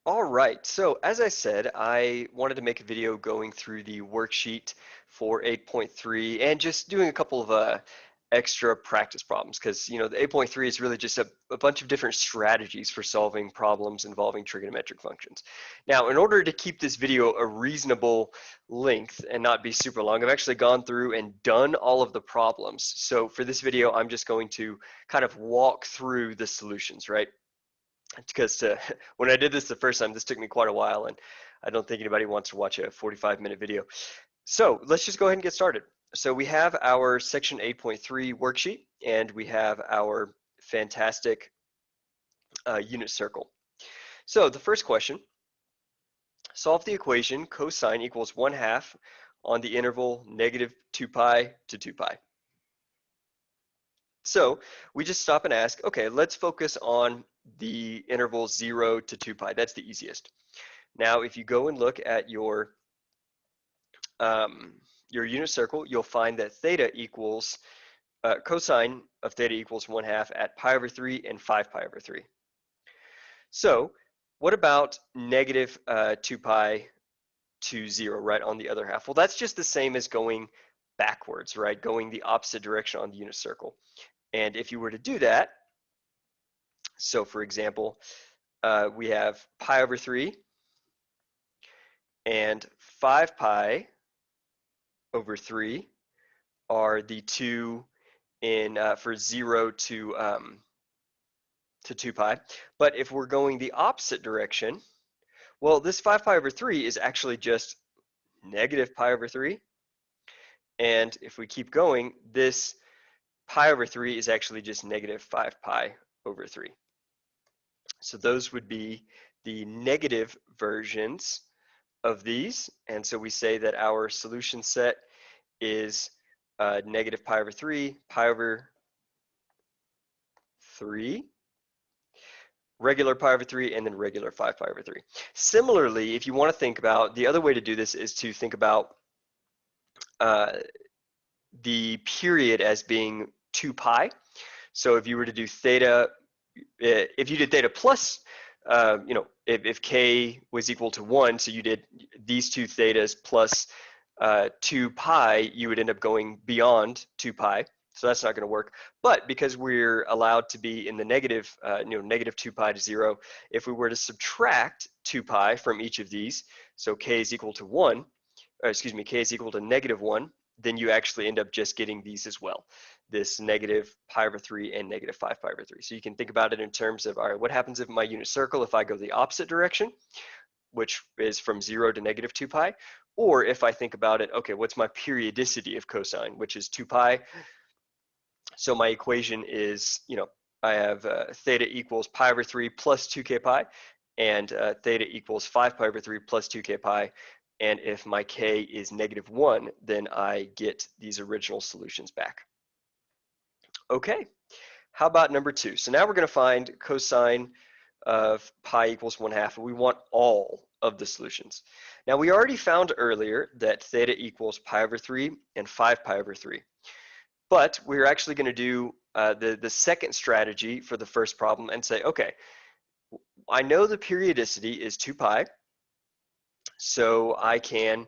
All right, so as I said, I wanted to make a video going through the worksheet for 8.3 and just doing a couple of extra practice problems because, the 8.3 is really just a bunch of different strategies for solving problems involving trigonometric functions. Now, in order to keep this video a reasonable length and not be super long, I've actually gone through and done all of the problems. So for this video, I'm just going to kind of walk through the solutions, right? Because when I did this the first time, this took me quite a while, and I don't think anybody wants to watch a 45-minute video. So let's just go ahead and get started. So we have our section 8.3 worksheet, and we have our fantastic unit circle. So the first question, solve the equation cosine equals 1/2 on the interval -2 pi to 2 pi. So we just stop and ask, okay, let's focus on the interval 0 to 2 pi. That's the easiest. Now, if you go and look at your unit circle, you'll find that theta equals, cosine of theta equals 1/2 at pi over 3 and 5 pi over 3. So what about -2 pi to 0, right, on the other half? Well, that's just the same as going backwards, right, going the opposite direction on the unit circle. And if you were to do that, so for example, we have pi over 3 and 5 pi over 3 are the two in for 0 to 2 pi. But if we're going the opposite direction, well, this 5 pi over 3 is actually just negative pi over 3. And if we keep going, this pi over 3 is actually just negative 5 pi over 3. So those would be the negative versions of these. And so we say that our solution set is negative pi over 3, pi over 3, regular pi over 3, and then regular 5 pi over 3. Similarly, if you want to think about, the other way to do this is to think about the period as being 2 pi. So if you were to do theta, if you did theta plus, if k was equal to 1, so you did these two thetas plus 2 pi, you would end up going beyond 2 pi. So that's not going to work. But because we're allowed to be in the negative, negative 2 pi to 0, if we were to subtract 2 pi from each of these, so k is equal to 1, or excuse me, k is equal to -1, then you actually end up just getting these as well, this negative pi over 3 and negative 5 pi over 3. So you can think about it in terms of, all right, what happens if my unit circle, if I go the opposite direction, which is from 0 to -2 pi, or if I think about it, okay, what's my periodicity of cosine, which is 2 pi. So my equation is, I have theta equals pi over 3 plus 2k pi, and theta equals 5 pi over 3 plus 2k pi. And if my k is -1, then I get these original solutions back. Okay, how about number 2? So now we're going to find cosine of pi equals 1/2, and we want all of the solutions. Now we already found earlier that theta equals pi over 3 and 5 pi over 3. But we're actually going to do the second strategy for the first problem and say, okay, I know the periodicity is 2 pi, so I can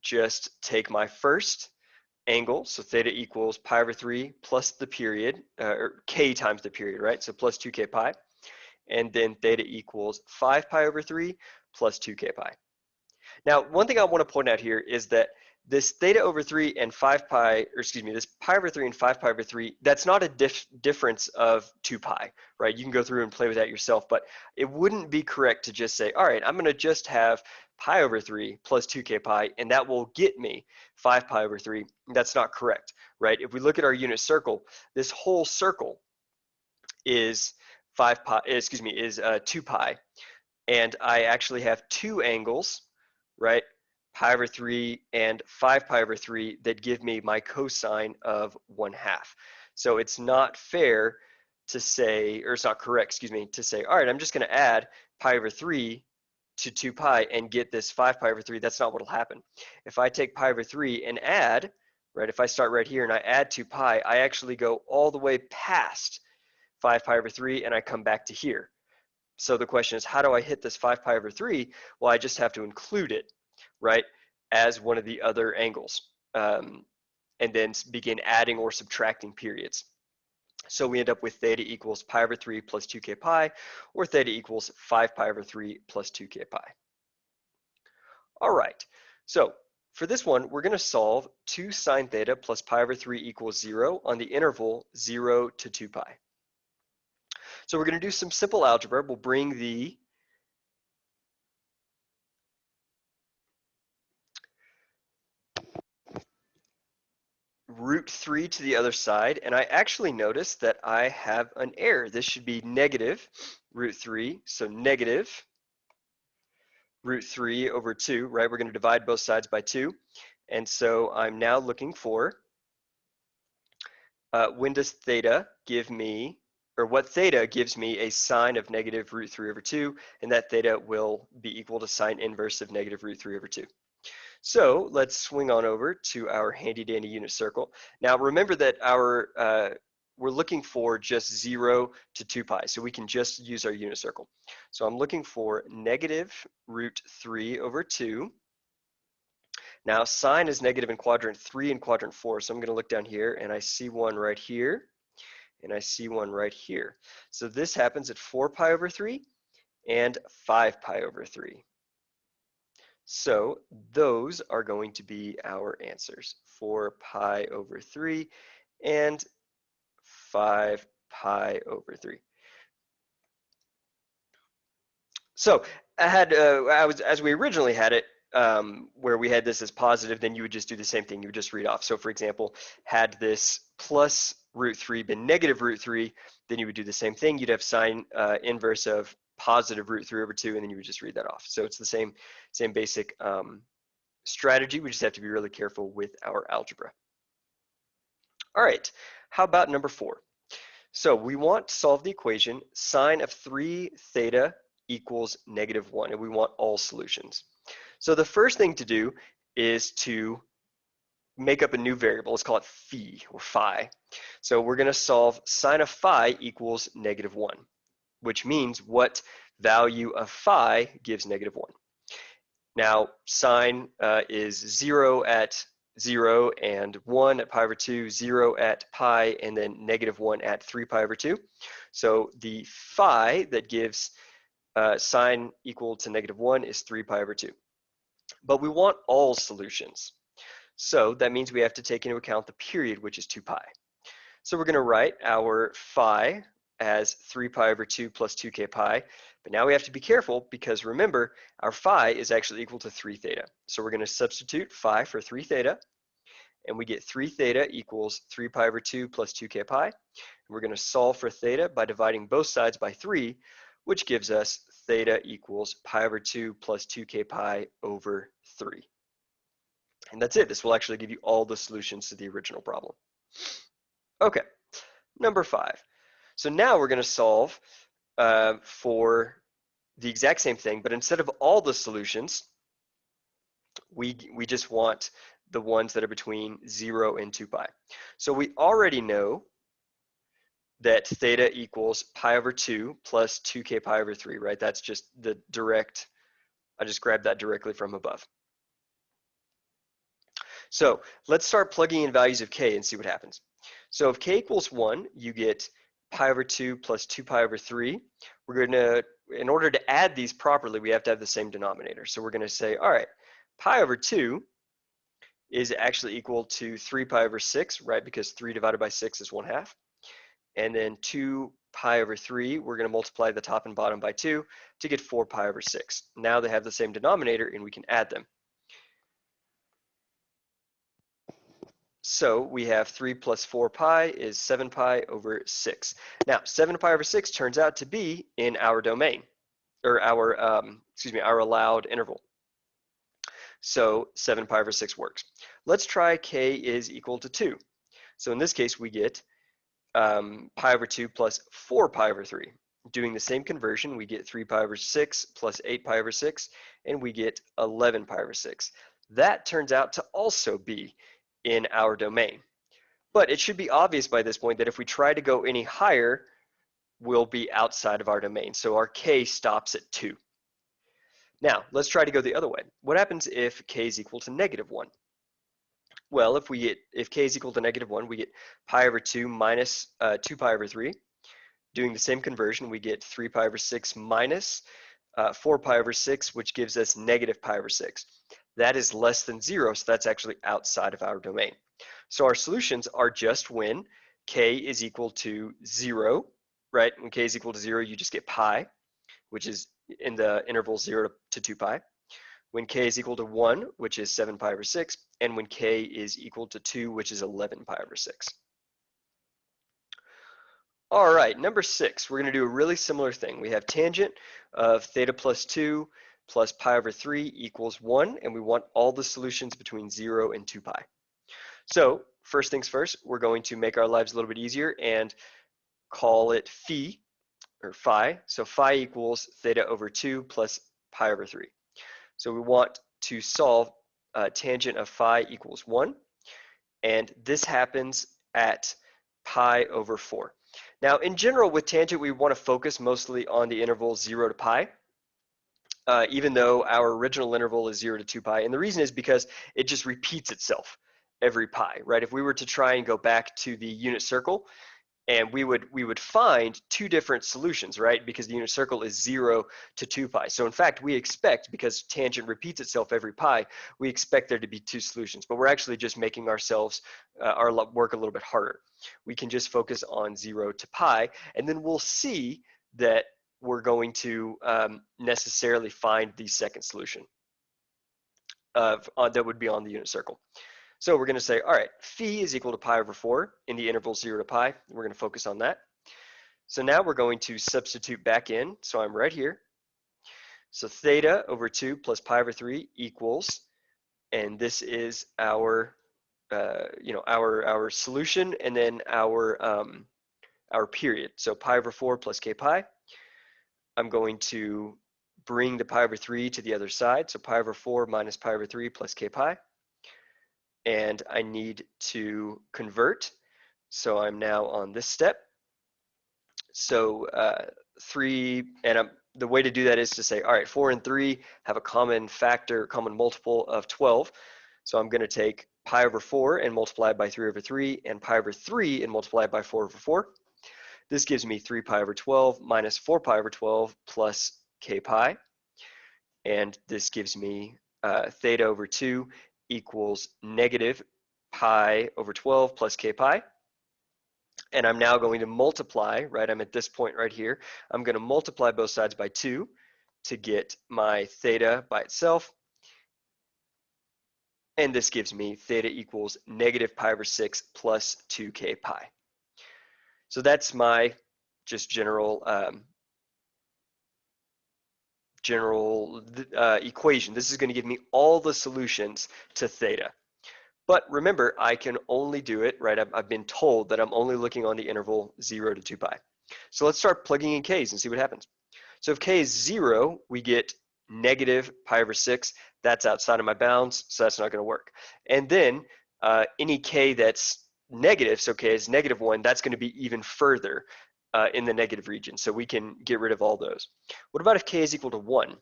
just take my first angle, so theta equals pi over 3 plus the period, or k times the period, right? So plus 2k pi, and then theta equals 5 pi over 3 plus 2k pi. Now, one thing I want to point out here is that this theta over 3 and 5 pi, or excuse me, this pi over 3 and 5 pi over 3, that's not a difference of 2 pi, right? You can go through and play with that yourself, but it wouldn't be correct to just say, all right, I'm going to just have pi over 3 plus 2k pi, and that will get me 5 pi over 3. That's not correct, right? If we look at our unit circle, this whole circle is 5 pi, excuse me, is 2 pi, and I actually have two angles, right? Pi over 3 and 5 pi over 3 that give me my cosine of 1/2. So it's not fair to say, or it's not correct, excuse me, to say, all right, I'm just going to add pi over 3 to 2 pi and get this 5 pi over 3. That's not what will happen. If I take pi over 3 and add, right, if I start right here and I add 2 pi, I actually go all the way past 5 pi over 3 and I come back to here. So the question is, how do I hit this 5 pi over 3? Well, I just have to include it, right, as one of the other angles, and then begin adding or subtracting periods. So we end up with theta equals pi over 3 plus 2k pi, or theta equals 5 pi over 3 plus 2k pi. All right, so for this one, we're going to solve 2 sine theta plus pi over 3 equals 0 on the interval 0 to 2 pi. So we're going to do some simple algebra. We'll bring the root 3 to the other side, and I actually noticed that I have an error. This should be negative root 3, so negative root 3 over 2, right? We're going to divide both sides by 2, and so I'm now looking for when does theta give me, or what theta gives me a sine of negative root 3 over 2, and that theta will be equal to sine inverse of negative root 3 over 2. So let's swing on over to our handy dandy unit circle. Now remember that we're looking for just 0 to 2 pi, so we can just use our unit circle. So I'm looking for negative root 3 over 2. Now sine is negative in quadrant 3 and quadrant 4, so I'm going to look down here and I see one right here, and I see one right here. So this happens at 4 pi over 3 and 5 pi over 3. So those are going to be our answers, 4 pi over 3 and 5 pi over 3. So as we originally had it, where we had this as positive, then you would just do the same thing. You would just read off. So for example, had this plus root 3 been negative root 3, then you would do the same thing. You'd have sine inverse of positive root 3 over 2, and then you would just read that off. So it's the same basic strategy. We just have to be really careful with our algebra. All right, how about number 4? So we want to solve the equation sine of 3 theta equals negative 1, and we want all solutions. So the first thing to do is to make up a new variable. Let's call it phi or phi. So we're going to solve sine of phi equals negative 1, which means what value of phi gives negative 1. Now, sine is 0 at 0 and 1 at pi over 2, 0 at pi, and then negative 1 at 3 pi over 2. So the phi that gives sine equal to negative 1 is 3 pi over 2. But we want all solutions. So that means we have to take into account the period, which is 2 pi. So we're going to write our phi as 3 pi over 2 plus 2k pi. But now we have to be careful because remember, our phi is actually equal to 3 theta. So we're going to substitute phi for 3 theta, and we get 3 theta equals 3 pi over 2 plus 2k pi. And we're going to solve for theta by dividing both sides by 3, which gives us theta equals pi over 2 plus 2k pi over 3. And that's it. This will actually give you all the solutions to the original problem. Okay, number 5. So now we're going to solve for the exact same thing, but instead of all the solutions, we just want the ones that are between 0 and 2 pi. So we already know that theta equals pi over 2 plus 2k pi over 3, right? That's just the direct, I just grabbed that directly from above. So let's start plugging in values of k and see what happens. So if k equals 1, you get pi over 2 plus 2 pi over 3. We're going to, in order to add these properly, we have to have the same denominator. So we're going to say, all right, pi over 2 is actually equal to 3 pi over 6, right? Because 3 divided by 6 is 1/2. And then 2 pi over 3, we're going to multiply the top and bottom by 2 to get 4 pi over 6. Now they have the same denominator and we can add them. So we have 3 plus 4 pi is 7 pi over 6. Now 7 pi over 6 turns out to be in our domain, or our, our allowed interval. So 7 pi over 6 works. Let's try k is equal to 2. So in this case we get pi over 2 plus 4 pi over 3. Doing the same conversion, we get 3 pi over 6 plus 8 pi over 6, and we get 11 pi over 6. That turns out to also be in our domain. But it should be obvious by this point that if we try to go any higher, will be outside of our domain. So our k stops at 2. Now, let's try to go the other way. What happens if k is equal to -1? Well, if k is equal to -1, we get pi over 2 minus 2 pi over 3. Doing the same conversion, we get 3 pi over 6 minus 4 pi over 6, which gives us negative pi over 6. That is less than 0, so that's actually outside of our domain. So our solutions are just when k is equal to 0, right? When k is equal to 0, you just get pi, which is in the interval 0 to 2 pi. When k is equal to 1, which is 7 pi over 6, and when k is equal to 2, which is 11 pi over 6. All right, number 6, we're going to do a really similar thing. We have tangent of theta plus 2 plus pi over 3 equals 1, and we want all the solutions between 0 and 2 pi. So first things first, we're going to make our lives a little bit easier and call it phi, or phi. So phi equals theta over 2 plus pi over 3. So we want to solve tangent of phi equals 1, and this happens at pi over 4. Now, in general, with tangent, we want to focus mostly on the interval 0 to pi, even though our original interval is 0 to 2 pi. And the reason is because it just repeats itself every pi, right? If we were to try and go back to the unit circle, and we would find two different solutions, right? Because the unit circle is 0 to 2 pi. So in fact, we expect, because tangent repeats itself every pi, we expect there to be two solutions. But we're actually just making ourselves, our work a little bit harder. We can just focus on 0 to pi, and then we'll see that we're going to necessarily find the second solution that would be on the unit circle. So we're going to say, all right, phi is equal to pi over 4 in the interval 0 to pi. We're going to focus on that. So now we're going to substitute back in. So I'm right here. So theta over 2 plus pi over 3 equals, and this is our, our solution, and then our period. So pi over 4 plus k pi. I'm going to bring the pi over 3 to the other side. So pi over 4 minus pi over 3 plus k pi. And I need to convert. So I'm now on this step. So 3, and the way to do that is to say, all right, 4 and 3 have a common factor, common multiple of 12. So I'm going to take pi over 4 and multiply it by 3 over 3, and pi over 3 and multiply it by 4 over 4. This gives me 3 pi over 12 minus 4 pi over 12 plus k pi. And this gives me theta over 2 equals negative pi over 12 plus k pi. And I'm now going to multiply, right? I'm at this point right here. I'm going to multiply both sides by 2 to get my theta by itself. And this gives me theta equals negative pi over 6 plus 2k pi. So that's my just general equation. This is going to give me all the solutions to theta. But remember, I can only do it, right? I've been told that I'm only looking on the interval 0 to 2 pi. So let's start plugging in k's and see what happens. So if k is 0, we get negative pi over 6. That's outside of my bounds, so that's not going to work. And then any k that's negative, so k is -1, that's going to be even further in the negative region. So we can get rid of all those. What about if k is equal to 1?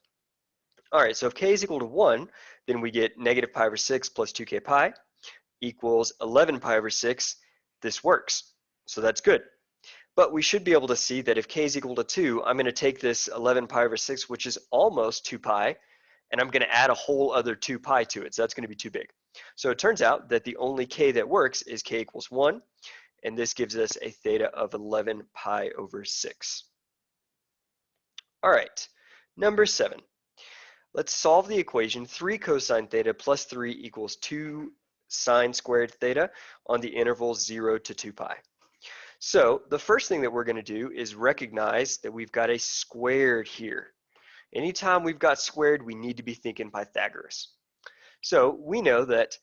All right, so if k is equal to 1, then we get negative pi over 6 plus 2k pi equals 11 pi over 6. This works, so that's good. But we should be able to see that if k is equal to 2, I'm going to take this 11 pi over 6, which is almost 2 pi, and I'm going to add a whole other 2 pi to it, so that's going to be too big. So it turns out that the only k that works is k equals 1, and this gives us a theta of 11 pi over 6. All right, number 7. Let's solve the equation 3 cosine theta plus 3 equals 2 sine squared theta on the interval 0 to 2 pi. So the first thing that we're going to do is recognize that we've got a squared here. Anytime we've got squared, we need to be thinking Pythagoras. So we know that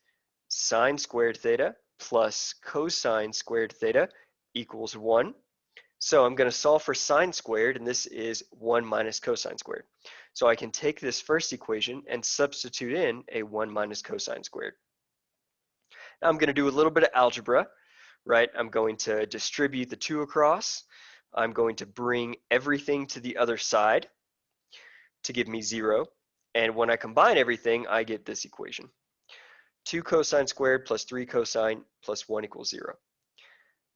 sine squared theta plus cosine squared theta equals 1. So I'm going to solve for sine squared, and this is 1 minus cosine squared. So I can take this first equation and substitute in a 1 minus cosine squared. Now I'm going to do a little bit of algebra, right? I'm going to distribute the 2 across. I'm going to bring everything to the other side to give me 0. And when I combine everything, I get this equation. 2 cosine squared plus 3 cosine plus 1 equals 0.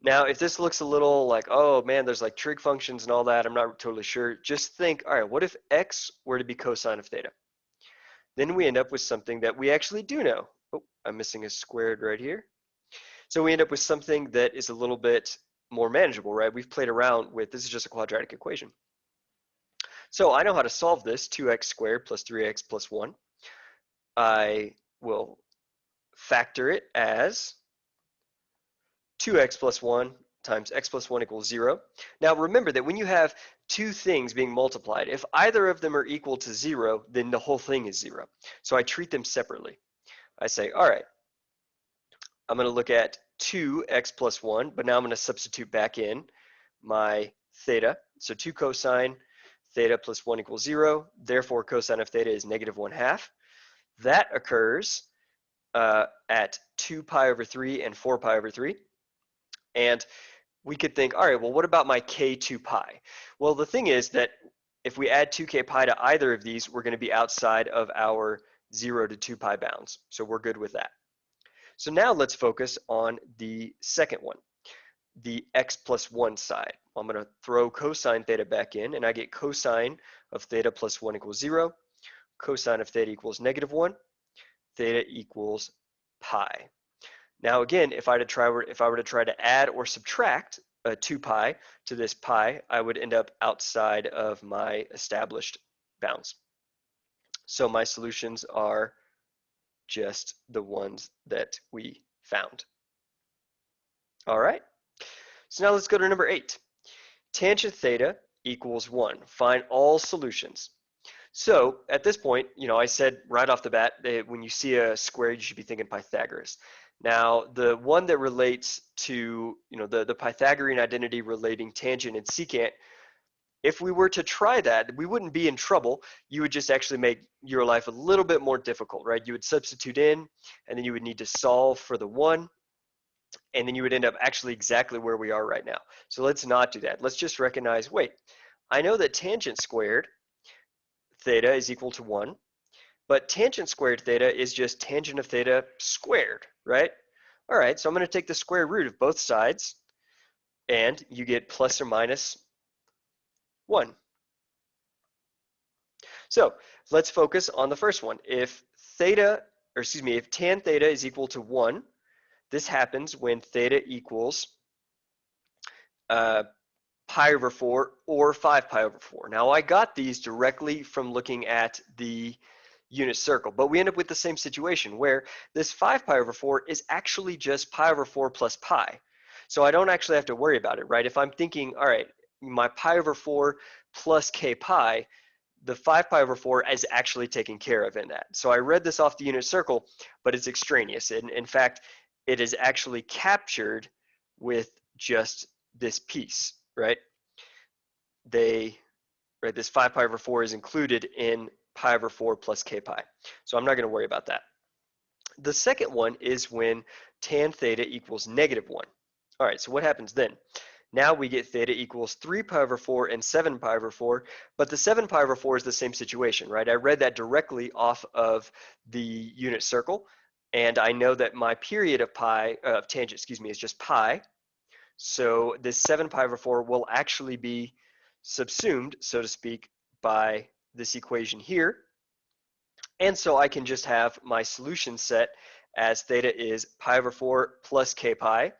Now, if this looks a little like, oh man, there's like trig functions and all that, I'm not totally sure, just think, all right, what if x were to be cosine of theta? Then we end up with something that we actually do know. Oh, I'm missing a squared right here. So we end up with something that is a little bit more manageable, right? We've played around with, this is just a quadratic equation. So I know how to solve this, 2x squared plus 3x plus 1. I will factor it as 2x plus 1 times x plus 1 equals 0. Now remember that when you have two things being multiplied, if either of them are equal to 0, then the whole thing is 0. So I treat them separately. I say, all right, I'm going to look at 2x plus 1, but now I'm going to substitute back in my theta. So 2 cosine theta plus 1 equals 0. Therefore, cosine of theta is negative 1/2. That occurs at 2 pi over 3 and 4 pi over 3. And we could think, all right, well, what about my k2 pi? Well, the thing is that if we add 2k pi to either of these, we're going to be outside of our 0 to 2 pi bounds. So we're good with that. So now let's focus on the second one, the x plus 1 side. I'm going to throw cosine theta back in, and I get cosine of theta plus 1 equals 0. Cosine of theta equals negative 1. Theta equals pi. Now again, if I were to try to add or subtract 2 pi to this pi, I would end up outside of my established bounds. So my solutions are just the ones that we found. All right, so now let's go to number 8. Tangent theta equals 1. Find all solutions. So at this point, I said right off the bat that when you see a square, you should be thinking Pythagoras. Now, the one that relates to, the Pythagorean identity relating tangent and secant, if we were to try that, we wouldn't be in trouble. You would just actually make your life a little bit more difficult, right? You would substitute in, and then you would need to solve for the 1, and then you would end up actually exactly where we are right now. So let's not do that. Let's just recognize, wait, I know that tangent squared theta is equal to 1, but tangent squared theta is just tangent of theta squared, right? All right, so I'm going to take the square root of both sides, and you get plus or minus 1. So let's focus on the first one. If tan theta is equal to 1, this happens when theta equals pi over 4 or 5 pi over 4. Now I got these directly from looking at the unit circle, but we end up with the same situation where this 5 pi over 4 is actually just pi over 4 plus pi. So I don't actually have to worry about it, right? If I'm thinking, all right, my pi over 4 plus k pi, the 5 pi over 4 is actually taken care of in that. So I read this off the unit circle, but it's extraneous. And in fact, it is actually captured with just this piece, right? This 5 pi over 4 is included in pi over 4 plus k pi. So I'm not going to worry about that. The second one is when tan theta equals negative 1. All right, so what happens then? Now we get theta equals 3 pi over 4 and 7 pi over 4, but the 7 pi over 4 is the same situation, right? I read that directly off of the unit circle, and I know that my period of tangent, is just pi. So this 7 pi over 4 will actually be subsumed, so to speak, by this equation here. And so I can just have my solution set as theta is pi over 4 plus k pi,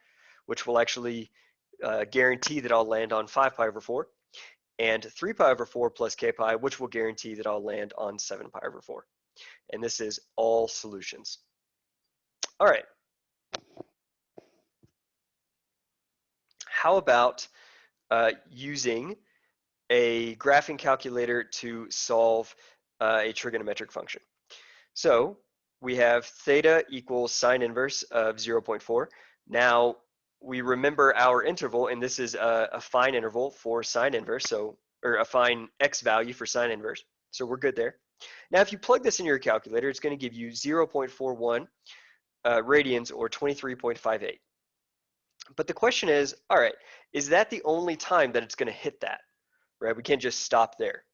which will actually guarantee that I'll land on 5 pi over 4, and 3 pi over 4 plus k pi, which will guarantee that I'll land on 7 pi over 4. And this is all solutions. All right. How about using a graphing calculator to solve a trigonometric function? So we have theta equals sine inverse of 0.4. Now we remember our interval, and this is a fine interval for sine inverse, or a fine x value for sine inverse. So we're good there. Now if you plug this in your calculator, it's going to give you 0.41 radians or 23.58. But the question is, all right, is that the only time that it's going to hit that, right? We can't just stop there.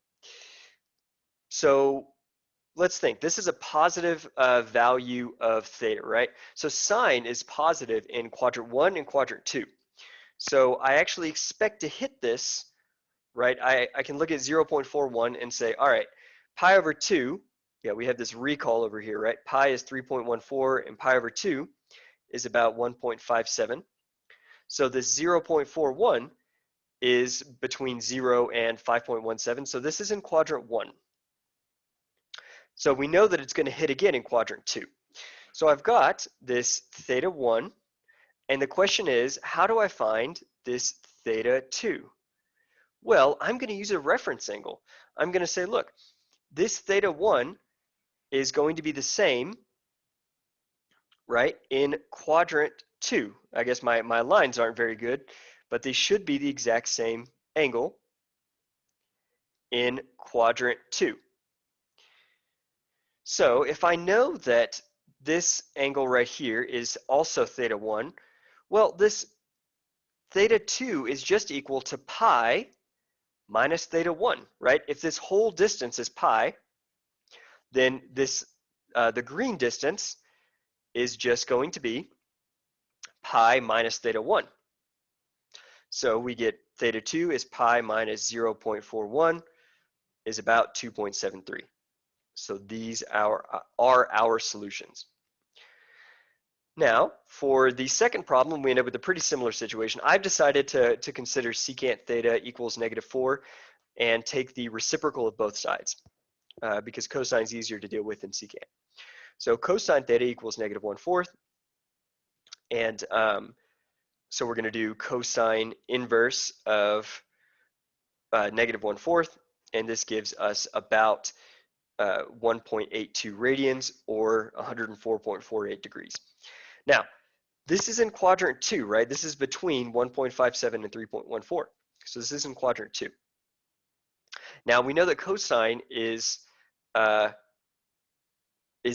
So let's think. This is a positive value of theta, right? So sine is positive in quadrant 1 and quadrant 2. So I actually expect to hit this, right? I can look at 0.41 and say, all right, pi over 2, yeah, we have this recall over here, right? Pi is 3.14 and pi over 2 is about 1.57. So this 0.41 is between 0 and 5.17. So this is in quadrant 1. So we know that it's going to hit again in quadrant 2. So I've got this theta 1, and the question is, how do I find this theta 2? Well, I'm going to use a reference angle. I'm going to say, look, this theta 1 is going to be the same, right, in quadrant 2. I guess my lines aren't very good, but they should be the exact same angle in quadrant 2. So if I know that this angle right here is also theta 1, well, this theta 2 is just equal to pi minus theta 1, right? If this whole distance is pi, then the green distance is just going to be pi minus theta 1. So we get theta 2 is pi minus 0.41 is about 2.73. So these are our solutions. Now, for the second problem, we end up with a pretty similar situation. I've decided to consider secant theta equals -4 and take the reciprocal of both sides because cosine is easier to deal with than secant. So cosine theta equals -1/4. And so we're going to do cosine inverse of -1/4. And this gives us about 1.82 radians or 104.48 degrees. Now, this is in quadrant 2, right? This is between 1.57 and 3.14. So this is in quadrant 2. Now, we know that cosine is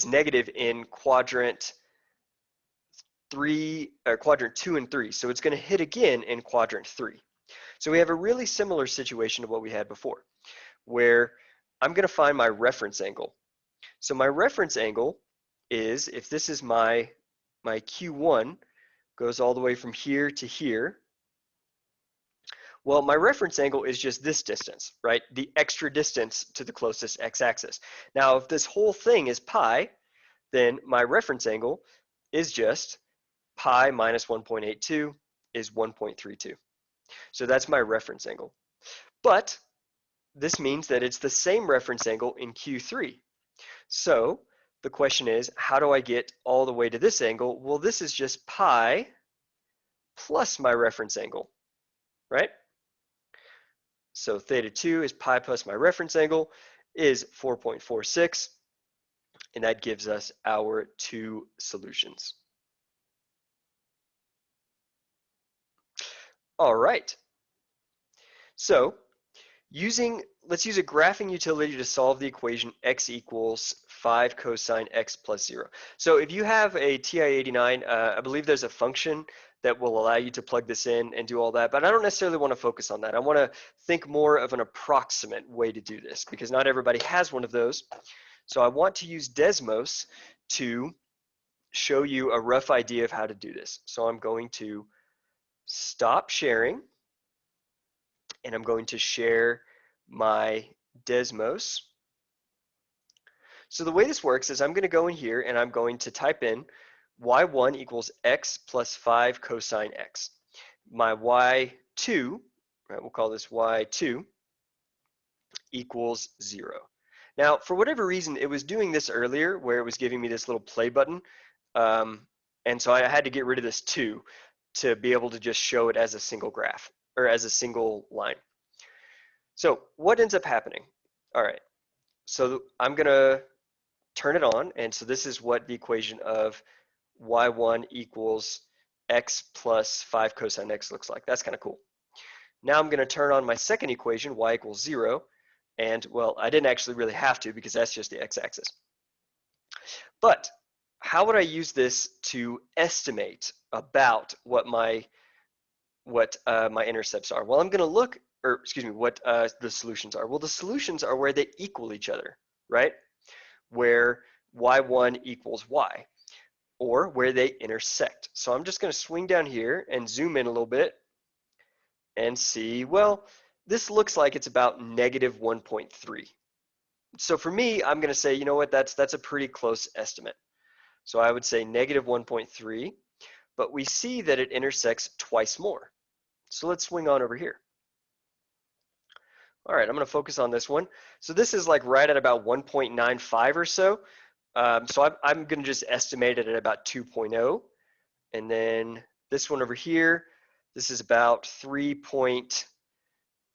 negative in quadrant 2 and 3. So it's going to hit again in quadrant 3. So we have a really similar situation to what we had before, where I'm going to find my reference angle. So my reference angle is, if this is my Q1 goes all the way from here to here, well, my reference angle is just this distance, right? The extra distance to the closest x-axis. Now, if this whole thing is pi, then my reference angle is just pi minus 1.82 is 1.32. So that's my reference angle. But this means that it's the same reference angle in Q3. So the question is, how do I get all the way to this angle? Well, this is just pi plus my reference angle, right? So theta 2 is pi plus my reference angle is 4.46, and that gives us our two solutions. All right. So let's use a graphing utility to solve the equation x equals 5 cosine x plus 0. So if you have a TI-89, I believe there's a function that will allow you to plug this in and do all that, but I don't necessarily want to focus on that. I want to think more of an approximate way to do this because not everybody has one of those. So I want to use Desmos to show you a rough idea of how to do this. So I'm going to stop sharing and I'm going to share my Desmos. So the way this works is I'm going to go in here and I'm going to type in y1 equals x plus 5 cosine x. My y2, right, we'll call this y2, equals 0. Now, for whatever reason, it was doing this earlier where it was giving me this little play button. And so I had to get rid of this 2 to be able to just show it as a single graph or as a single line. So what ends up happening? All right, so I'm going to turn it on. And so this is what the equation of y1 equals x plus 5 cosine x looks like. That's kind of cool. Now I'm going to turn on my second equation, y equals 0. And, well, I didn't actually really have to because that's just the x-axis. But how would I use this to estimate about what my what my intercepts are? Well, I'm going to look, or excuse me, what the solutions are. Well, the solutions are where they equal each other, right? Where y1 equals y, or where they intersect. So I'm just going to swing down here and zoom in a little bit and see, well, this looks like it's about negative 1.3. So for me, I'm going to say, you know what, that's a pretty close estimate. So I would say negative 1.3, but we see that it intersects twice more. So let's swing on over here. All right, I'm going to focus on this one. So this is like right at about 1.95 or so. So I'm going to just estimate it at about 2.0. And then this one over here, this is about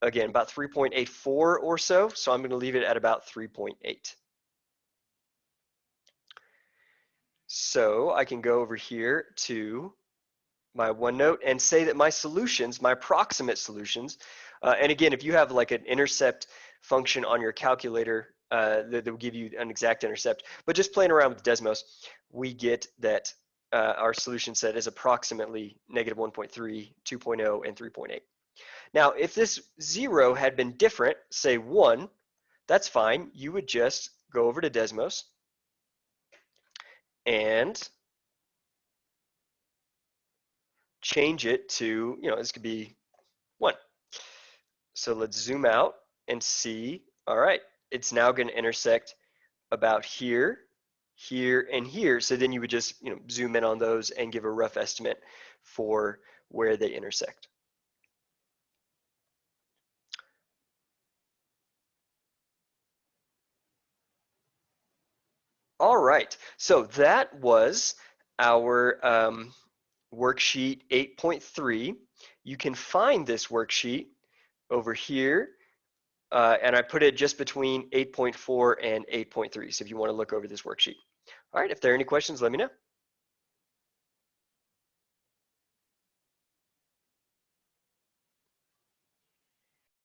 about 3.84 or so. So I'm going to leave it at about 3.8. So I can go over here to my OneNote and say that my solutions, my approximate solutions, and again, if you have like an intercept function on your calculator that will give you an exact intercept, but just playing around with Desmos, we get that our solution set is approximately negative 1.3, 2.0, and 3.8. Now, if this 0 had been different, say 1, that's fine. You would just go over to Desmos and change it to, this could be 1. So let's zoom out and see, all right, it's now going to intersect about here, here, and here. So then you would just zoom in on those and give a rough estimate for where they intersect. All right, so that was our worksheet 8.3. You can find this worksheet over here, and I put it just between 8.4 and 8.3. So if you want to look over this worksheet. All right, if there are any questions, let me know.